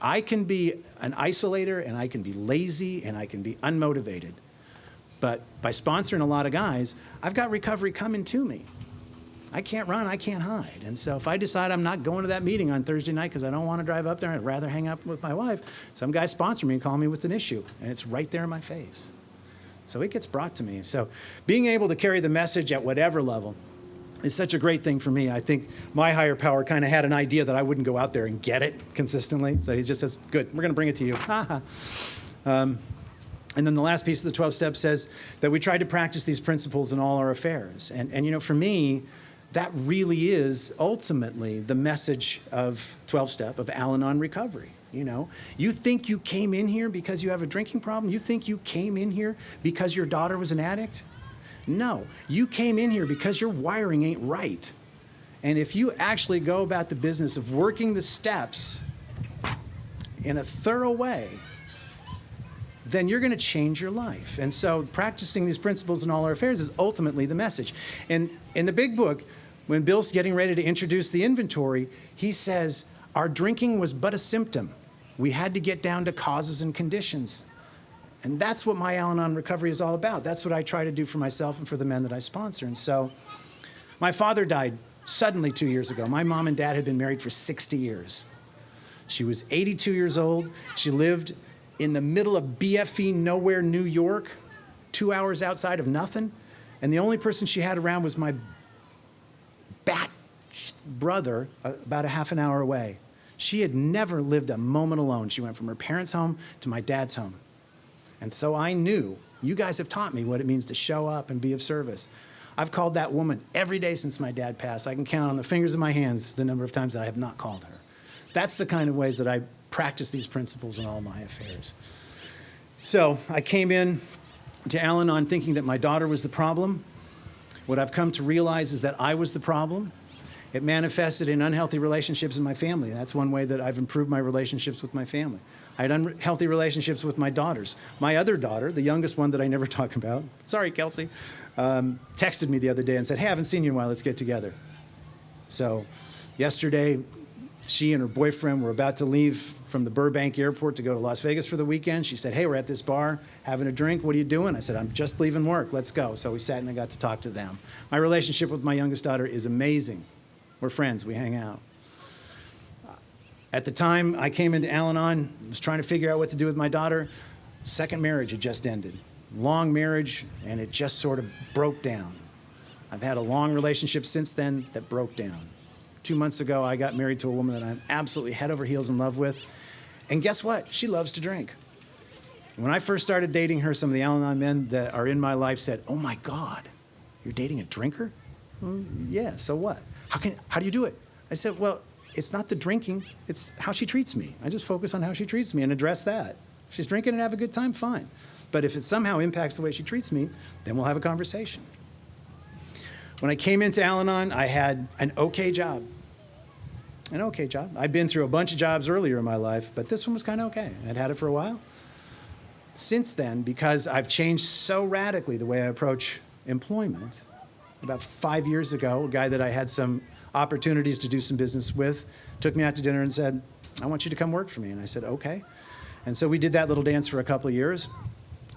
I can be an isolator, and I can be lazy, and I can be unmotivated. But by sponsoring a lot of guys, I've got recovery coming to me. I can't run, I can't hide. And so if I decide I'm not going to that meeting on Thursday night because I don't want to drive up there, I'd rather hang out with my wife, some guy sponsor me and call me with an issue, and it's right there in my face. So it gets brought to me. So being able to carry the message at whatever level is such a great thing for me. I think my higher power kind of had an idea that I wouldn't go out there and get it consistently. So he just says, good, we're going to bring it to you. And then the last piece of the 12 steps says that we try to practice these principles in all our affairs. And you know, for me, that really is ultimately the message of 12-step, of Al-Anon recovery. You know, you think you came in here because you have a drinking problem? You think you came in here because your daughter was an addict? No, you came in here because your wiring ain't right. And if you actually go about the business of working the steps in a thorough way, then you're going to change your life. And so practicing these principles in all our affairs is ultimately the message. And in the big book, when Bill's getting ready to introduce the inventory, he says, our drinking was but a symptom. We had to get down to causes and conditions. And that's what my Al-Anon recovery is all about. That's what I try to do for myself and for the men that I sponsor. And so my father died suddenly 2 years ago. My mom and dad had been married for 60 years. She was 82 years old. She lived in the middle of BFE nowhere, New York, 2 hours outside of nothing. And the only person she had around was my bat brother about a half an hour away. She had never lived a moment alone. She went from her parents' home to my dad's home. And so I knew, you guys have taught me what it means to show up and be of service. I've called that woman every day since my dad passed. I can count on the fingers of my hands the number of times that I have not called her. That's the kind of ways that I practice these principles in all my affairs. So I came in to Al-Anon thinking that my daughter was the problem. What I've come to realize is that I was the problem. It manifested in unhealthy relationships in my family. That's one way that I've improved my relationships with my family. I had unhealthy relationships with my daughters. My other daughter, the youngest one that I never talk about, sorry, Kelsey, texted me the other day and said, hey, I haven't seen you in a while, let's get together. So yesterday, she and her boyfriend were about to leave from the Burbank airport to go to Las Vegas for the weekend. She said, hey, we're at this bar having a drink. What are you doing? I said, I'm just leaving work. Let's go. So we sat and I got to talk to them. My relationship with my youngest daughter is amazing. We're friends. We hang out. At the time I came into Al-Anon, I was trying to figure out what to do with my daughter. Second marriage had just ended. Long marriage, and it just sort of broke down. I've had a long relationship since then that broke down. 2 months ago, I got married to a woman that I'm absolutely head over heels in love with. And guess what? She loves to drink. When I first started dating her, some of the Al-Anon men that are in my life said, oh my God, you're dating a drinker? Well, yeah, so what? How do you do it? I said, well, it's not the drinking, it's how she treats me. I just focus on how she treats me and address that. If she's drinking and have a good time, fine. But if it somehow impacts the way she treats me, then we'll have a conversation. When I came into Al-Anon, I had an okay job. An okay job. I'd been through a bunch of jobs earlier in my life, but this one was kind of okay. I'd had it for a while. Since then, because I've changed so radically the way I approach employment, about 5 years ago, a guy that I had some opportunities to do some business with took me out to dinner and said, I want you to come work for me. And I said, okay. And so we did that little dance for a couple of years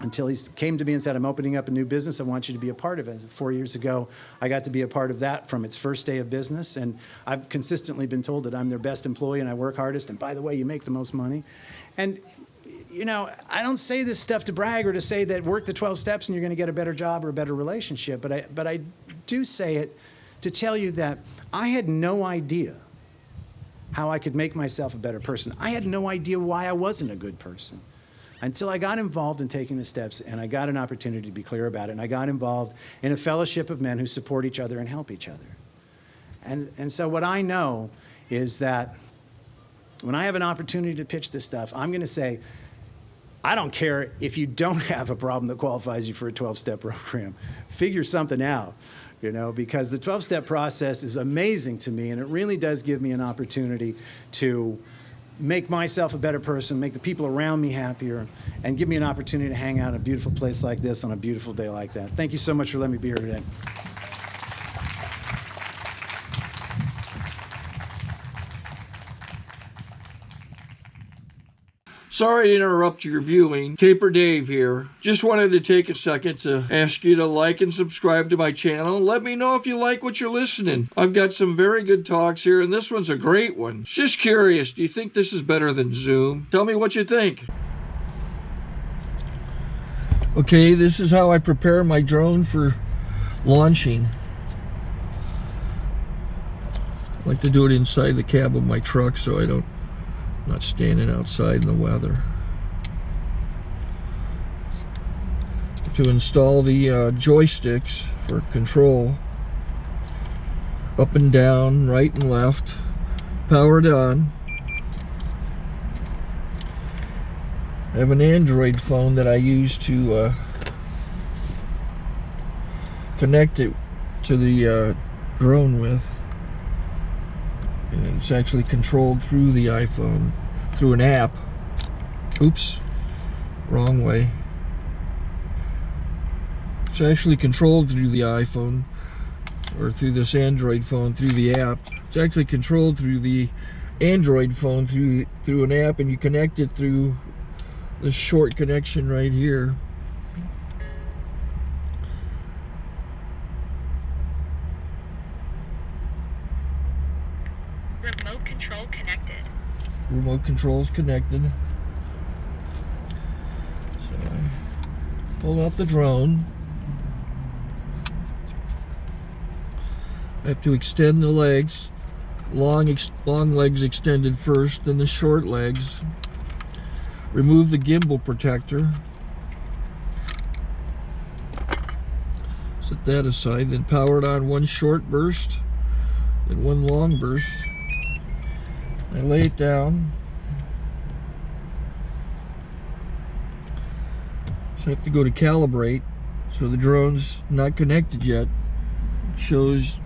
until he came to me and said, I'm opening up a new business. I want you to be a part of it. 4 years ago, I got to be a part of that from its first day of business. And I've consistently been told that I'm their best employee and I work hardest. And by the way, you make the most money. And you know, I don't say this stuff to brag or to say that work the 12 steps and you're going to get a better job or a better relationship. But I do say it to tell you that I had no idea how I could make myself a better person. I had no idea why I wasn't a good person until I got involved in taking the steps and I got an opportunity to be clear about it. And I got involved in a fellowship of men who support each other and help each other. And so what I know is that when I have an opportunity to pitch this stuff, I'm going to say, I don't care if you don't have a problem that qualifies you for a 12-step program. Figure something out, you know, because the 12-step process is amazing to me, and it really does give me an opportunity to make myself a better person, make the people around me happier, and give me an opportunity to hang out in a beautiful place like this on a beautiful day like that. Thank you so much for letting me be here today. Sorry to interrupt your viewing. Taper Dave here. Just wanted to take a second to ask you to like and subscribe to my channel. Let me know if you like what you're listening. I've got some very good talks here, and this one's a great one. Just curious, do you think this is better than Zoom? Tell me what you think. Okay, this is how I prepare my drone for launching. I like to do it inside the cab of my truck so I'm not standing outside in the weather. To install the joysticks for control, up and down, right and left, powered on. I have an Android phone that I use to connect it to the drone with. And it's actually controlled through the iPhone, through an app. Oops, wrong way. It's actually controlled through the iPhone, or through this Android phone, through the app. It's actually controlled through the Android phone, through an app, and you connect it through this short connection right here. Remote control connected. Remote control's connected. So I pull out the drone. I have to extend the legs long legs extended first, then the short legs. Remove the gimbal protector. Set that aside, then power it on one short burst and one long burst. I lay it down. So I have to go to calibrate. So the drone's not connected yet. It shows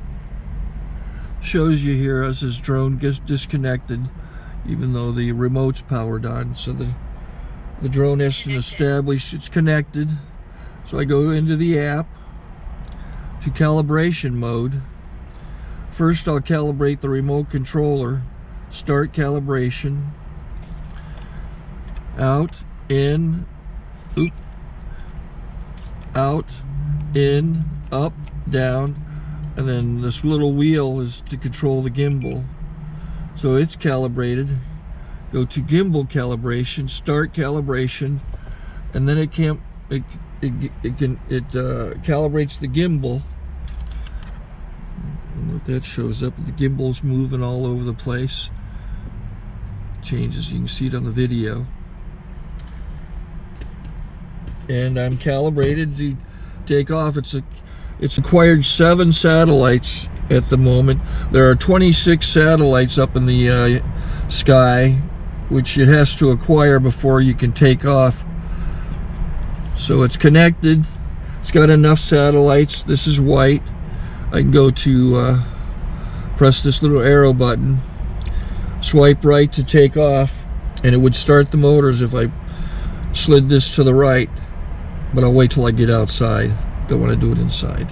you here as this drone gets disconnected, even though the remote's powered on. So the drone has to establish it's connected. So I go into the app to calibration mode. First I'll calibrate the remote controller. Start calibration. Out, in, oop, out, in, up, down, and then this little wheel is to control the gimbal. So it's calibrated. Go to gimbal calibration, start calibration, and then it calibrates the gimbal. I don't know if that shows up. The gimbal's moving all over the place. Changes, you can see it on the video. And I'm calibrated to take off. It's acquired 7 satellites at the moment. There are 26 satellites up in the sky, which it has to acquire before you can take off. So it's connected. It's got enough satellites. This is white. I can go to press this little arrow button, swipe right to take off, and it would start the motors if I slid this to the right. But I'll wait till I get outside. Don't want to do it inside.